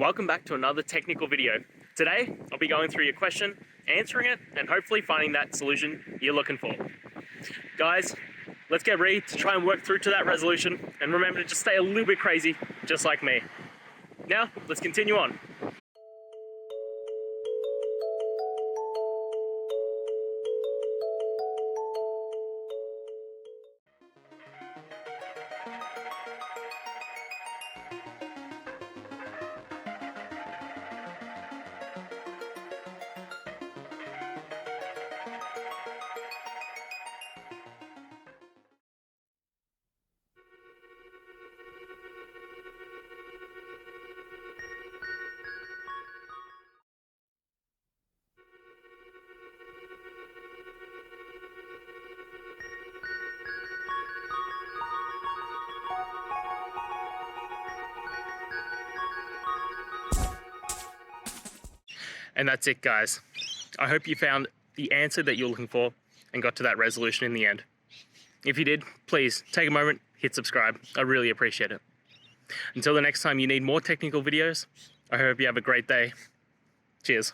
Welcome back to another technical video. Today, I'll be going through your question, answering it, and hopefully finding that solution you're looking for. Guys, let's get ready to try and work through to that resolution, and remember to just stay a little bit crazy, just like me. Now, let's continue on. And that's it, guys. I hope you found the answer that you're looking for and got to that resolution in the end. If you did, please take a moment, hit subscribe. I really appreciate it. Until the next time you need more technical videos, I hope you have a great day. Cheers.